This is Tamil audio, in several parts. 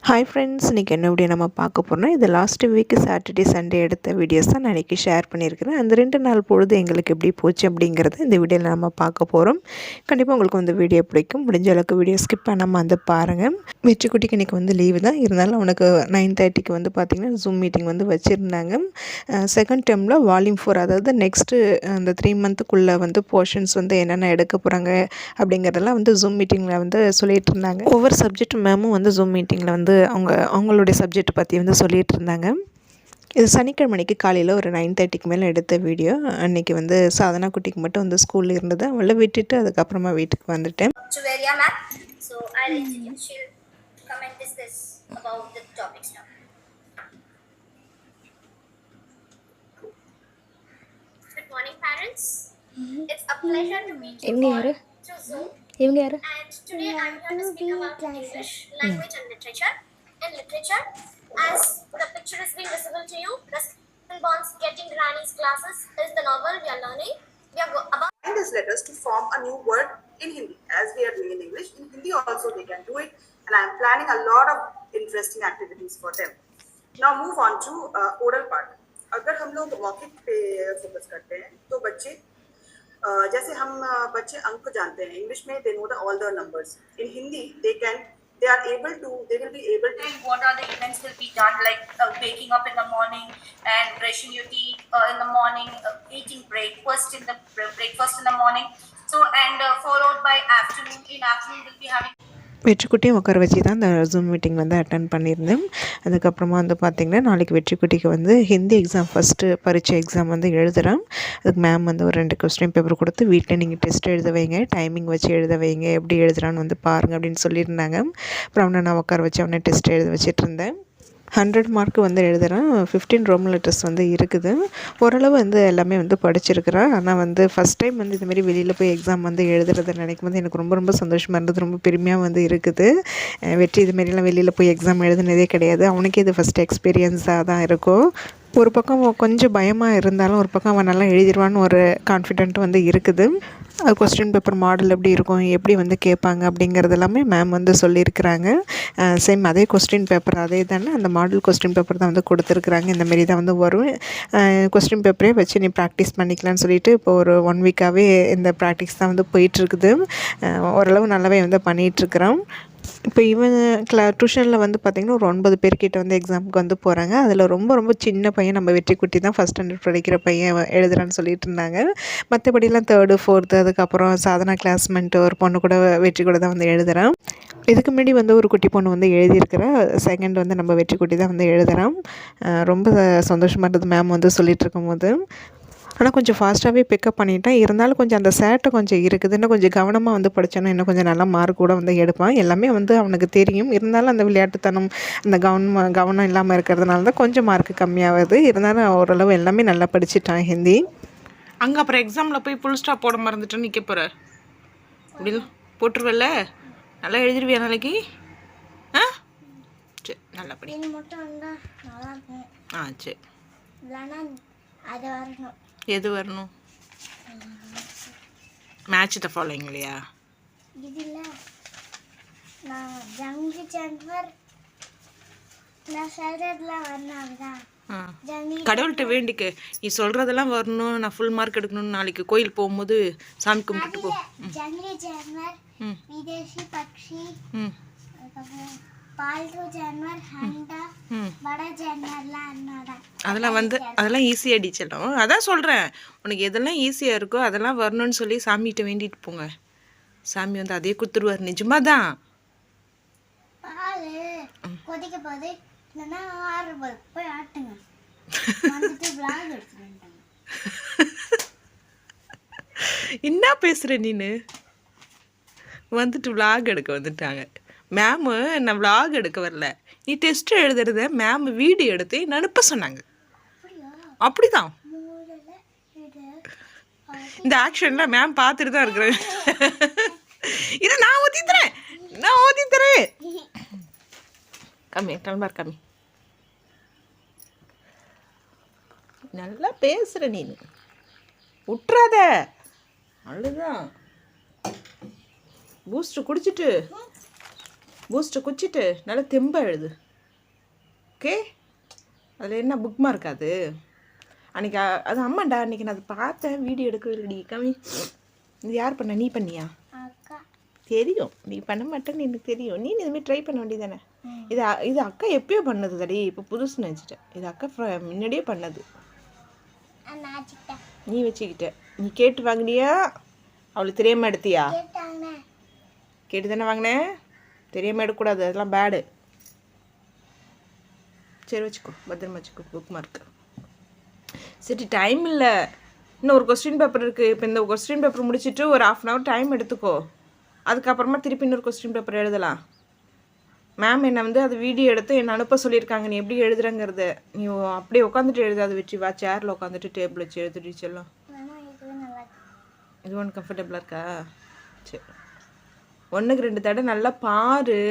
ஹாய் ஃப்ரெண்ட்ஸ், இன்றைக்கி என்ன வீடியோ நம்ம பார்க்க போகிறோம்னா, இது லாஸ்ட் வீக் சாட்டர்டே சண்டே எடுத்த வீடியோஸ் தான் நான் இன்றைக்கி ஷேர் பண்ணியிருக்கிறேன். அந்த 2 நாள் பொழுது எங்களுக்கு எப்படி போச்சு அப்படிங்கிறத இந்த வீடியோவில் நம்ம பார்க்க போகிறோம். கண்டிப்பாக உங்களுக்கு வந்து வீடியோ பிடிக்கும். முடிஞ்ச அளவுக்கு வீடியோ ஸ்கிப் பண்ணாமல் வந்து பாருங்கள். வெற்றிக்குட்டிக்கு இன்றைக்கி வந்து லீவு தான், இருந்தாலும் அவனுக்கு 9:30க்கு வந்து பார்த்திங்கன்னா ஜூம் மீட்டிங் வந்து வச்சுருந்தாங்க. செகண்ட் டேர்மில் வால்யூம் 4, அதாவது நெக்ஸ்ட்டு அந்த 3 மந்த்துக்குள்ளே வந்து போர்ஷன்ஸ் வந்து என்னென்ன எடுக்க போகிறாங்க அப்படிங்கிறதெல்லாம் வந்து ஜூம் மீட்டிங்கில் வந்து சொல்லிகிட்டு இருந்தாங்க. ஒவ்வொரு சப்ஜெக்ட் மேமும் வந்து ஜூம் மீட்டிங்கில் வந்து அவங்களுடைய சப்ஜெக்ட் பற்றி வந்து சொல்லிகிட்டு இருந்தாங்க. இது சனிக்கிழமைக்கு காலையில் ஒரு 9:30க்கு மேலே எடுத்த வீடியோ. அன்றைக்கி வந்து சாதனா குட்டிக்கு மட்டும் வந்து ஸ்கூலில் இருந்தது, அவளை விட்டுட்டு அதுக்கப்புறமா வீட்டுக்கு வந்துட்டேன். இவங்க யாரு? Today I'm here to speak about English, language and literature. In literature, as the picture is being visible to you, Ruskin Bond's Getting Granny's Glasses is the novel we are learning. We are about find these letters to form a new word in Hindi, as we are doing in English. In Hindi also they can do it, and I am planning a lot of interesting activities for them. Now move on to oral part. अगर हम लोग मौखिक पे फोकस करते हैं तो बच्चे जैसे हम बच्चे अंक जानते हैं, इंग्लिश में they know the all the numbers. In Hindi they will be able to. And what are the events will be done, like waking up in the morning and brushing your teeth in the morning, eating breakfast in the morning, so and followed by afternoon. In afternoon we'll be having வெற்றிக்குட்டியும் உட்கார வச்சு தான் அந்த ஜூம் மீட்டிங் வந்து அட்டன் பண்ணியிருந்தேன். அதுக்கப்புறமா வந்து பார்த்திங்கன்னா, நாளைக்கு வெற்றிக்குட்டிக்கு வந்து ஹிந்தி எக்ஸாம் ஃபஸ்ட்டு பரீட்சை எக்ஸாம் வந்து எழுதுகிறேன். அதுக்கு மேம் வந்து ஒரு 2 கொஸ்டின் பேப்பர் கொடுத்து வீட்டில் நீங்கள் டெஸ்ட் எழுத வைங்க, டைமிங் வச்சு எழுத வைங்க, எப்படி எழுதுறான்னு வந்து பாருங்கள் அப்படின்னு சொல்லியிருந்தாங்க. அப்புறம் அவனை நான் உட்கார வச்சு அவனை டெஸ்ட் எழுத வச்சுட்டு இருந்தேன். 100 மார்க்கு வந்து எழுதுகிறேன். 15 ரோமன் லெட்டர்ஸ் வந்து இருக்குது. ஓரளவு வந்து எல்லாமே வந்து படிச்சிருக்கிறேன். ஆனால் வந்து ஃபஸ்ட் டைம் வந்து இதுமாரி வெளியில் போய் எக்ஸாம் வந்து எழுதுறதை நினைக்கும் போது எனக்கு ரொம்ப ரொம்ப சந்தோஷமாக இருந்தது, ரொம்ப பெருமையாக வந்து இருக்குது. வெற்றி இதுமாரிலாம் வெளியில் போய் எக்ஸாம் எழுதுனதே கிடையாது. அவனுக்கே இது ஃபஸ்ட் எக்ஸ்பீரியன்ஸாக தான் இருக்கும். ஒரு பக்கம் கொஞ்சம் பயமாக இருந்தாலும் ஒரு பக்கம் அவன் நல்லா எழுதிடுவான்னு ஒரு கான்ஃபிடென்ட் வந்து இருக்குது. அது கொஸ்டின் பேப்பர் மாடல் எப்படி இருக்கும், எப்படி வந்து கேட்பாங்க அப்படிங்கிறது எல்லாமே மேம் வந்து சொல்லியிருக்கிறாங்க. சேம் அதே கொஸ்டின் பேப்பர் அதே தானே, அந்த மாடல் கொஸ்டின் பேப்பர் தான் வந்து கொடுத்துருக்குறாங்க. இந்தமாரி தான் வந்து வரும். கொஸ்டின் பேப்பரே வச்சு நீ ப்ராக்டிஸ் பண்ணிக்கலான்னு சொல்லிட்டு இப்போ ஒரு 1 வீக்காகவே இந்த ப்ராக்டிஸ் தான் வந்து போயிட்டுருக்குது. ஓரளவு நல்லாவே வந்து பண்ணிகிட்ருக்குறோம். இப்போ இவன் டியூஷனில் வந்து பார்த்திங்கன்னா ஒரு 9 பேர்கிட்ட வந்து எக்ஸாமுக்கு வந்து போகிறாங்க. அதில் ரொம்ப ரொம்ப சின்ன பையன் நம்ம வெற்றிக்குட்டி தான், ஃபஸ்ட் ஸ்டாண்டர்ட் படிக்கிற பையன் எழுதுறான்னு சொல்லிட்டு இருந்தாங்க. மற்றபடிலாம் 3rd 4th அதுக்கப்புறம் சாதனா கிளாஸ்மெண்ட்டு ஒரு பொண்ணு கூட வெற்றி கூட தான் வந்து எழுதுகிறான். இதுக்கு முன்னாடி வந்து ஒரு குட்டி பொண்ணு வந்து எழுதியிருக்கிறா. செகண்ட் வந்து நம்ம வெற்றிக்குட்டி தான் வந்து எழுதுகிறான். ரொம்ப சந்தோஷமாக இருந்தது மேம் வந்து சொல்லிகிட்டு இருக்கும்போது. ஆனால் கொஞ்சம் ஃபாஸ்ட்டாகவே பிக்கப் பண்ணிட்டேன். இருந்தாலும் கொஞ்சம் அந்த சேட்டை கொஞ்சம் இருக்குது. இன்னும் கொஞ்சம் கவனமாக வந்து படித்தோன்னா இன்னும் கொஞ்சம் நல்லா மார்க் கூட வந்து எடுப்பான். எல்லாமே வந்து அவனுக்கு தெரியும். இருந்தாலும் அந்த விளையாட்டுத்தனம், அந்த கவனம் இல்லாமல் இருக்கிறதுனால தான் கொஞ்சம் மார்க் கம்மியாகுது. இருந்தாலும் ஓரளவு எல்லாமே நல்லா படிச்சுட்டான் ஹிந்தி. அங்கே அப்புறம் எக்ஸாமில் போய் ஃபுல் ஸ்டாப் போட மறந்துட்டு நிற்க போகிற அப்படிலாம் போட்டுருவல்ல, நல்லா எழுதிருவியா நாளைக்கு? ஆ சரி, நல்லா படி. ஆ சரி. எது வரணும்? மேட்ச் த ஃபாலோயிங் இல்லையா? கடவுள்கிட்ட வேண்டிக்க, நீ சொல்கிறதெல்லாம் வரணும், நான் ஃபுல் மார்க் எடுக்கணும்னு. நாளைக்கு கோயில் போகும்போது சாமி கும்பிட்டுட்டு போ. அதெல்லாம் ஈஸியாக அடிச்சிடும். அதான் சொல்கிறேன், உனக்கு எதெல்லாம் ஈஸியாக இருக்கோ அதெல்லாம் வரணும்னு சொல்லி சாமிகிட்ட வேண்டிட்டு போங்க. சாமி வந்து அதே கொடுத்துருவார். நிஜமாக தான். என்ன பேசுகிற நீனு? வந்துட்டு விளாக் எடுக்க வந்துட்டாங்க மேமு. நான் விளாக் எடுக்க வரல, நீ டெஸ்ட் எழுதுறத மேம் வீடியோ எடுத்து அனுப்ப சொன்னாங்க. அப்படிதான் இந்த ஆக்ஷன்லாம் மேம் பார்த்துட்டு தான் இருக்கிறேன். இது நான் ஊற்றித்தரேன். கம்மி டல்மார் கம்மி. நல்லா பேசுகிற நீ, விட்டுறாத. அவ்வளோதான். பூஸ்ட் குடிச்சிட்டு பூஸ்ட்டை குச்சிட்டு நல்லா தெம்பா எழுது. ஓகே, அதில் என்ன புக் மார்க் அது? அன்றைக்கி அது அம்மாண்டா, அன்றைக்கி நான் அதை பார்த்தேன், வீடியோ எடுக்கவில்லடி. கம்மி, இது யார் பண்ண? நீ பண்ணியா? அக்கா தெரியும், நீ பண்ண மாட்டேன்னு எனக்கு தெரியும். நீ இதுமாதிரி ட்ரை பண்ண வேண்டியதானே. இது அக்கா எப்பயோ பண்ணது தடி, இப்போ புதுசு நினச்சிட்டேன். இது அக்கா முன்னாடியே பண்ணது. நான் நீ வச்சுக்கிட்ட, நீ கேட்டு வாங்கினியா? அவளுக்கு தெரியாமல் எடுத்தியா? கேட்டாங்க. கேட்டு தானே வாங்கினேன். தெரியாமல் எடுக்கக்கூடாது, அதெல்லாம் பேடு. சரி வச்சுக்கோ, பத்திரமா வச்சுக்கோ புக் மார்க்கு. சரி, டைம் இல்லை, இன்னும் ஒரு கொஸ்டின் பேப்பர் இருக்குது. இப்போ இந்த கொஸ்டின் பேப்பர் முடிச்சுட்டு ஒரு 1/2 hour டைம் எடுத்துக்கோ. அதுக்கப்புறமா திருப்பி இன்னொரு கொஸ்டின் பேப்பர் எழுதலாம். மேம் என்னை வந்து அது வீடியோ எடுத்து என்னை அனுப்ப சொல்லியிருக்காங்க. நீ எப்படி எழுதுறங்கிறத நீ அப்படியே உட்காந்துட்டு எழுதாது. வச்சு வா, சேரில் உட்காந்துட்டு டேபிள் வச்சு எழுதுட்டு செல்லும். இது ஒன்று கம்ஃபர்டபுளாக இருக்கா? சரி, 1க்கு 2 தடவை நல்லா பாரு.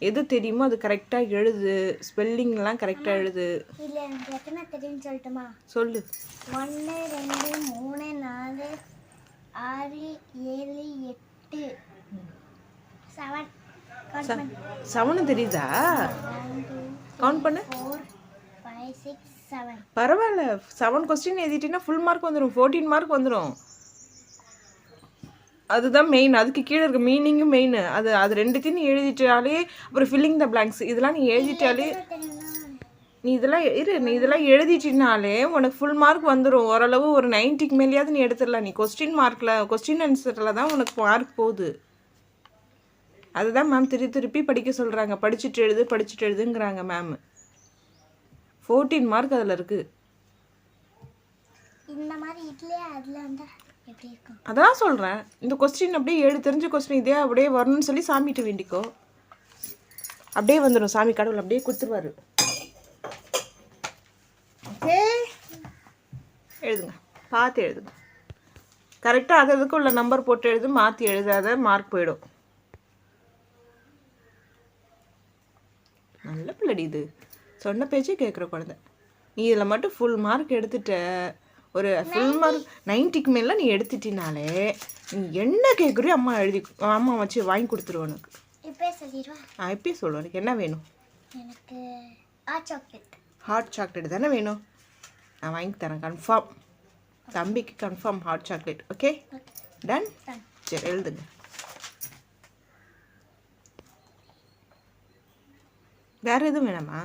எது தெரியுமோ அது கரெக்டாக எழுது. ஸ்பெல்லிங்லாம் கரெக்டாக எழுது. இல்லை, எனக்கு எத்தனை தெரியும்னு சொல்லட்டுமா? சொல்லு. 1 2 3 4 6 7 8 7 7 தெரியுதா? கவுண்ட் பண்ணு. 4 5 6 7. பரவாயில்ல, 7 கொஸ்டின் எழுதிட்டீங்கன்னா ஃபுல் மார்க் வந்துடும், 14 மார்க் வந்துடும். அதுதான் மெயின். அதுக்கு கீழே இருக்க மீனிங்கும் மெயின். அது ரெண்டுத்தையும் நீ எழுதிட்டாலே, அப்புறம் ஃபில்லிங் த பிளாங்க்ஸ் இதெல்லாம் நீ எழுதிட்டாலே, நீ இதெல்லாம் எழுதிட்டினாலே உனக்கு ஃபுல் மார்க் வந்துடும். ஓரளவு ஒரு 90க்கு மேலேயாவது நீ எடுத்துடலாம். நீ கொஸ்டின் ஆன்சரில் தான் உனக்கு மார்க் போகுது. அதுதான் மேம் திருப்பி படிக்க சொல்கிறாங்க. படிச்சுட்டு எழுதுங்கிறாங்க மேம். 14 மார்க் அதில் இருக்குது. இந்த மாதிரி இட்லியே அதில் வந்தால் எப்படி இருக்கும்? அதான் சொல்கிறேன், இந்த கொஸ்டின் அப்படியே தெரிஞ்ச கொஸ்டின் இதே அப்படியே வரணும்னு சொல்லி சாமிகிட்ட வேண்டிக்கோ. அப்படியே வந்துடும். சாமி கடவுள் அப்படியே கொடுத்துருவாரு. ஓகே, எழுதுங்க, பார்த்து எழுதுங்க. கரெக்டாக அதுக்கு உள்ள நம்பர் போட்டு எழுது. மாற்றி எழுதாத மார்க் போயிடும். நல்ல பிள்ளடி, இது சொன்ன பேச்சே கேட்குற குழந்தை. நீ இதில் மட்டும் ஃபுல் மார்க் எடுத்துட்ட, ஒரு ஃபுல் மார்க் 90க்கு மேலே நீ எடுத்துட்டினாலே நீ என்ன கேட்குறியோ அம்மா வச்சு வாங்கி கொடுத்துருவோம் உனக்கு. இப்போ சொல்லிடுவா. நான் எப்பயே சொல்லுவேன், எனக்கு என்ன வேணும்? எனக்கு ஹாட் சாக்லேட். ஹாட் சாக்லேட் தானே வேணும்? நான் வாங்கி தரேன் கன்ஃபார்ம். தம்பிக்கு confirm hot chocolate. Okay, done. சரி, எழுதுங்க. வேறு எதுவும் வேணாமா?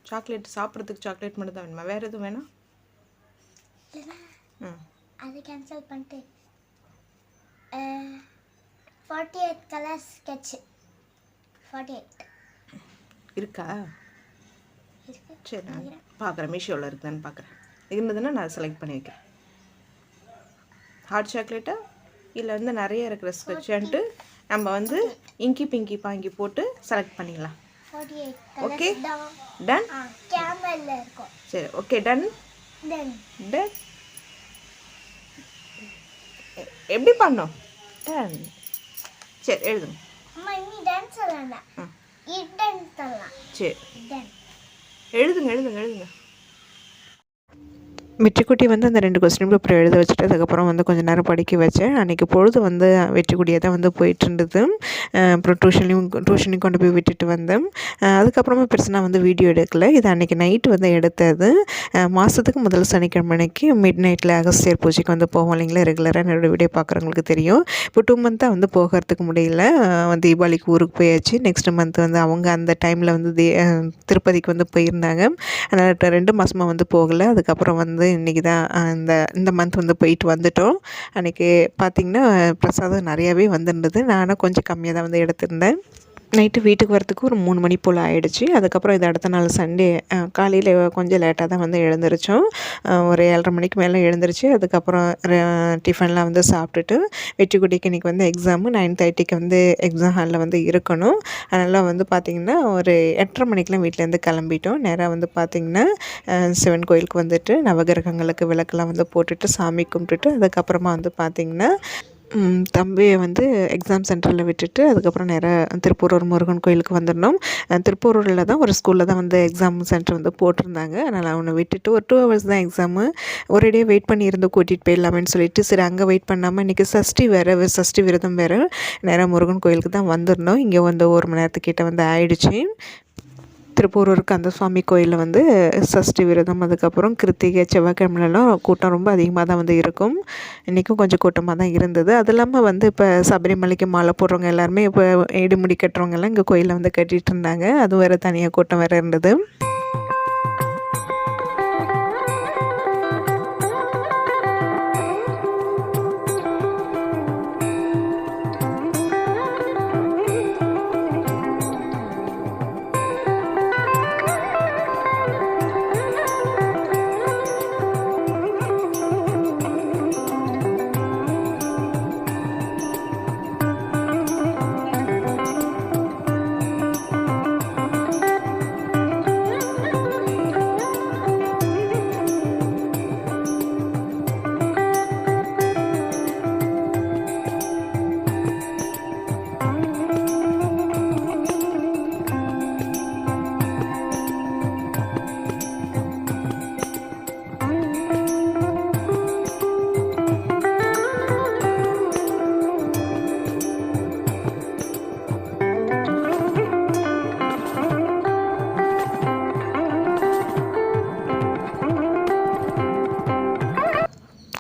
சாக்லேட் சாப்பிட்றதுக்கு சாக்லேட் மட்டும் தான் வேணுமா? வேறு எதுவும் வேணாம்? அதை கேன்சல் பண்ணிட்டு 48 கலர்ஸ் ஸ்கெட்ச் 48 இருக்கா? இருக்கு. சரி, நான் பார்க்குறேன், மீஷோவில் இருக்குதான்னு பார்க்குறேன். இருந்ததுன்னா நான் செலக்ட் பண்ணி வைக்கிறேன். ஹாட் சாக்லேட்டா இல்லை வந்து நிறைய இருக்கிற ஸ்கெட்ச்ன்ட்டு நம்ம வந்து இங்கி பிங்கி பாங்கி போட்டு செலக்ட் பண்ணிடலாம். 48 ஓகே, கலர்ஸ் டன். கேமல்ல இருக்கும். சரி, ஓகே, டன். டன். எப்படி பண்ணோம்? டன். சரி, எழுதுங்க. அம்மா நீ டான்ஸ் சொல்லலாம். இடன் சொல்லலாம். சரி, இடன். எழுதுங்க. வெற்றிக்குட்டி வந்து அந்த 2 கொஸ்டின் பேப்பர் எழுத வச்சுட்டு அதுக்கப்புறம் வந்து கொஞ்சம் நேரம் படிக்க வச்சேன். அன்றைக்கி பொழுது வந்து வெற்றிக்குட்டியாக தான் வந்து போயிட்டுருந்தது. அப்புறம் டியூஷனையும் கொண்டு போய் விட்டுட்டு வந்தேன். அதுக்கப்புறமா பெருசாக வந்து வீடியோ எடுக்கலை. இது அன்றைக்கி நைட்டு வந்து எடுத்தது. மாதத்துக்கு முதல் சனிக்கிழமை அன்றைக்கி மிட் நைட்டில் அகஸ்தியர் பூஜைக்கு வந்து போவோம் இல்லைங்களா. ரெகுலராக என்னோடய வீடியோ பார்க்குறவங்களுக்கு தெரியும். இப்போ 2 மந்த்தாக வந்து போகிறதுக்கு முடியல. தீபாவளிக்கு ஊருக்கு போயாச்சு. நெக்ஸ்ட் மந்த் வந்து அவங்க அந்த டைமில் வந்து திருப்பதிக்கு வந்து போயிருந்தாங்க. அதனால் 2 மாதமாக வந்து போகலை. அதுக்கப்புறம் வந்து இன்றைக்கி தான் இந்த மந்த் வந்து போயிட்டு வந்துட்டோம். அன்றைக்கி பார்த்திங்கன்னா பிரசாதம் நிறையாவே வந்துருந்தது. நானும் கொஞ்சம் கம்மியாக தான் வந்து எடுத்திருந்தேன். நைட்டு வீட்டுக்கு வரத்துக்கு ஒரு 3 மணி போல் ஆகிடுச்சு. அதுக்கப்புறம் இது அடுத்த நாள் சண்டே காலையில் கொஞ்சம் லேட்டாக தான் வந்து எழுந்திரிச்சோம். ஒரு 7:30 மணிக்கு மேலே எழுந்திரிச்சு அதுக்கப்புறம் டிஃபன்லாம் வந்து சாப்பிட்டுட்டு வெற்றிக்குட்டிக்கு இன்றைக்கி வந்து எக்ஸாமு 9:30க்கு வந்து எக்ஸாம் ஹாலில் வந்து இருக்கணும். அதனால் வந்து பார்த்திங்கன்னா ஒரு 8:30 மணிக்கெலாம் வீட்டிலேருந்து கிளம்பிட்டோம். நேராக வந்து பார்த்திங்கன்னா சிவன் கோயிலுக்கு வந்துட்டு நவகிரகங்களுக்கு விளக்கெல்லாம் வந்து போட்டுட்டு சாமி கும்பிட்டுட்டு அதுக்கப்புறமா வந்து பார்த்திங்கன்னா தம்பியை வந்து எக்ஸாம் சென்டரில் விட்டுட்டு அதுக்கப்புறம் நேராக திருப்பூரூர் முருகன் கோயிலுக்கு வந்துடணும். திருப்பூரூரில் தான் ஒரு ஸ்கூலில் தான் வந்து எக்ஸாம் சென்டர் வந்து போட்டிருந்தாங்க. அதனால் அவனை விட்டுட்டு ஒரு 2 ஹவர்ஸ் தான் எக்ஸாமு. ஒரேடியாக வெயிட் பண்ணியிருந்து கூட்டிகிட்டு போயிடலாமேன்னு சொல்லிட்டு சரி அங்கே வெயிட் பண்ணாமல் இன்றைக்கி சஷ்டி சஷ்டி விரதம் வேறு, நேராக முருகன் கோயிலுக்கு தான் வந்துடணும். இங்கே வந்து 1 மணி நேரத்துக்கிட்ட வந்து ஆயிடுச்சு. திருப்பூரூர் கந்தசுவாமி கோயிலில் வந்து சஷ்டி விரதம், அதுக்கப்புறம் கிருத்திகை செவ்வாய்க்கிழமைலாம் கூட்டம் ரொம்ப அதிகமாக தான் வந்து இருக்கும். இன்றைக்கும் கொஞ்சம் கூட்டமாக தான் இருந்தது. அது இல்லாமல் வந்து இப்போ சபரிமலைக்கு மாலை போடுறவங்க எல்லாருமே இப்போ முடி கட்டுறவங்க எல்லாம் இங்கே கோயிலில் வந்து கட்டிகிட்டு இருந்தாங்க. அதுவும் வேறு தனியாக கூட்டம் வேறு இருந்தது.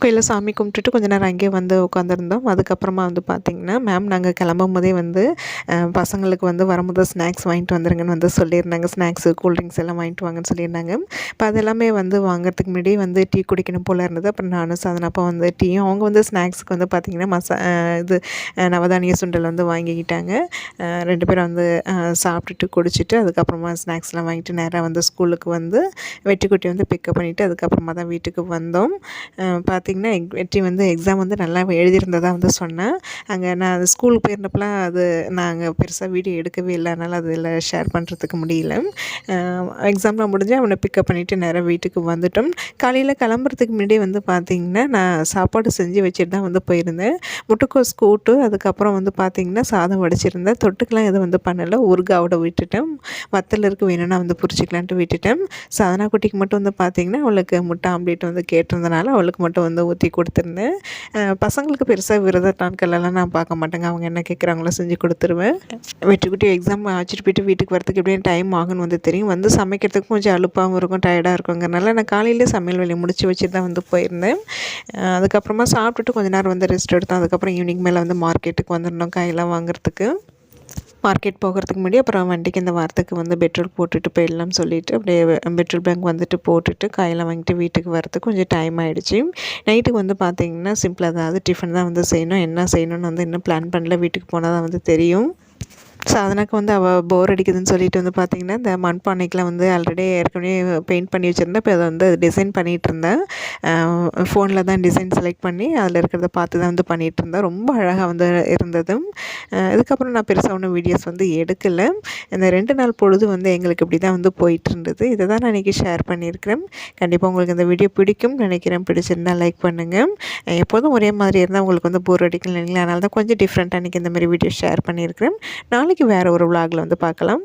கோயிலில் சாமி கும்பிட்டுட்டு கொஞ்ச நேரம் அங்கேயே வந்து உட்காந்துருந்தோம். அதுக்கப்புறமா வந்து பார்த்திங்கன்னா மேம் நாங்கள் கிளம்பும் போதே வந்து பசங்களுக்கு வந்து வரும்போது ஸ்நாக்ஸ் வாங்கிட்டு வந்துருங்கன்னு வந்து சொல்லியிருந்தாங்க. ஸ்நாக்ஸு கூல்ட்ரிங்க்ஸ் எல்லாம் வாங்கிட்டு வாங்கன்னு சொல்லியிருந்தாங்க. இப்போ அதெல்லாமே வந்து வாங்குறதுக்கு முன்னாடியே வந்து டீ குடிக்கணும் போல் இருந்தது. அப்புறம் நானும் சாதனப்போ வந்து டீயும் அவங்க வந்து ஸ்நாக்ஸுக்கு வந்து பார்த்திங்கன்னா இது நவதானிய சுண்டல் வந்து வாங்கிக்கிட்டாங்க. 2 பேரும் வந்து சாப்பிட்டுட்டு குடிச்சிட்டு அதுக்கப்புறமா ஸ்நாக்ஸ்லாம் வாங்கிட்டு நேராக வந்து ஸ்கூலுக்கு வந்து வெற்றிக்குட்டி வந்து பிக்கப் பண்ணிவிட்டு அதுக்கப்புறமா தான் வீட்டுக்கு வந்தோம். பார்த்திங்கன்னா வெற்றி வந்து எக்ஸாம் வந்து நல்லா எழுதியிருந்ததாக வந்து சொன்னேன். அங்கே நான் அது ஸ்கூலுக்கு போயிருந்தப்பலாம் அது நாங்கள் பெருசாக வீடியோ எடுக்கவே இல்லை, அதனால் அதில் ஷேர் பண்ணுறதுக்கு முடியல. எக்ஸாம்லாம் முடிஞ்சு அவனை பிக்கப் பண்ணிவிட்டு நேராக வீட்டுக்கு வந்துட்டோம். காலையில் கிளம்புறதுக்கு முன்னாடி வந்து பார்த்திங்கன்னா நான் சாப்பாடு செஞ்சு வச்சுட்டு தான் வந்து போயிருந்தேன். முட்டைக்கோஸ் கூட்டு, அதுக்கப்புறம் வந்து பார்த்திங்கன்னா சாதம் வடிச்சிருந்தேன். தொட்டுக்கெலாம் எதுவும் வந்து பண்ணலை, ஊறுகாவோட விட்டுட்டேன். வத்தல் இருக்கு வேணும்னா வந்து பொரிச்சிக்கலான்ட்டு விட்டுட்டேன். சாதனா குட்டிக்கு மட்டும் வந்து பார்த்திங்கன்னா அவளுக்கு முட்டை ஆம்லேட் வந்து கேட்டிருந்தனால அவளுக்கு மட்டும் வந்து ஊற்றி கொடுத்துருந்தேன். பசங்களுக்கு பெருசாக விரத நாட்களெல்லாம் நான் பார்க்க மாட்டேங்க, அவங்க என்ன கேட்குறாங்களோ செஞ்சு கொடுத்துருவேன். வெற்றிக்குட்டி எக்ஸாம் வச்சுட்டு போய்ட்டு வீட்டுக்கு வரத்துக்கு எப்படியும் டைம் ஆகுன்னு வந்து தெரியும். வந்து சமைக்கிறதுக்கு கொஞ்சம் அலுப்பாகவும் இருக்கும், டயர்டாக இருக்குங்கிறனால நான் காலையிலே சமையல் வேலையை முடிச்சு வச்சுட்டு தான் வந்து போயிருந்தேன். அதுக்கப்புறமா சாப்பிட்டுட்டு கொஞ்சம் நேரம் வந்து ரெஸ்ட் எடுத்தோம். அதுக்கப்புறம் ஈவினிங் மேலே வந்து மார்க்கெட்டுக்கு வந்துடணும் காயெல்லாம் வாங்குறதுக்கு. மார்க்கெட் போகிறதுக்கு முன்னாடி அப்புறம் வண்டிக்கு இந்த வாரத்துக்கு வந்து பெட்ரோல் போட்டுட்டு போயிடலாம்னு சொல்லிவிட்டு அப்படியே பெட்ரோல் பேங்க் வந்துட்டு போட்டுட்டு காயெல்லாம் வாங்கிட்டு வீட்டுக்கு வரத்துக்கு கொஞ்சம் டைம் ஆகிடுச்சு. நைட்டுக்கு வந்து பார்த்திங்கன்னா சிம்பிளாக அதாவது டிஃபன் தான் வந்து செய்யணும். என்ன செய்யணும்னு வந்து இன்னும் பிளான் பண்ணல, வீட்டுக்கு போனால் தான் வந்து தெரியும். சாதனாக்கு வந்து அவள் போர் அடிக்குதுன்னு சொல்லிட்டு வந்து பார்த்திங்கன்னா இந்த மண்பானைக்கெலாம் வந்து ஆல்ரெடி ஏற்கனவே பெயிண்ட் பண்ணி வச்சுருந்தேன். இப்போ அதை வந்து டிசைன் பண்ணிகிட்டு இருந்தேன். ஃபோனில் தான் டிசைன் செலக்ட் பண்ணி அதில் இருக்கிறத பார்த்து தான் வந்து பண்ணிகிட்டு இருந்தேன். ரொம்ப அழகாக வந்து இருந்தது. இதுக்கப்புறம் நான் பெருசாக ஒன்றும் வீடியோஸ் வந்து எடுக்கலை. இந்த 2 நாள் பொழுது வந்து எங்களுக்கு இப்படி தான் வந்து போயிட்டு இருந்தது. இதை தான் நான் இன்றைக்கி ஷேர் பண்ணியிருக்கிறேன். கண்டிப்பாக உங்களுக்கு இந்த வீடியோ பிடிக்கும்னு நினைக்கிறேன். பிடிச்சிருந்தால் லைக் பண்ணுங்கள். எப்போதும் ஒரே மாதிரி இருந்தால் உங்களுக்கு வந்து போர் அடிக்கல இல்லைங்களா, அதனால தான் கொஞ்சம் டிஃப்ரெண்ட்டாக இன்றைக்கி இந்த மாதிரி வீடியோ ஷேர் பண்ணியிருக்கிறேன். நாளைக்கு வேறு ஒரு vlogல வந்து பார்க்கலாம்.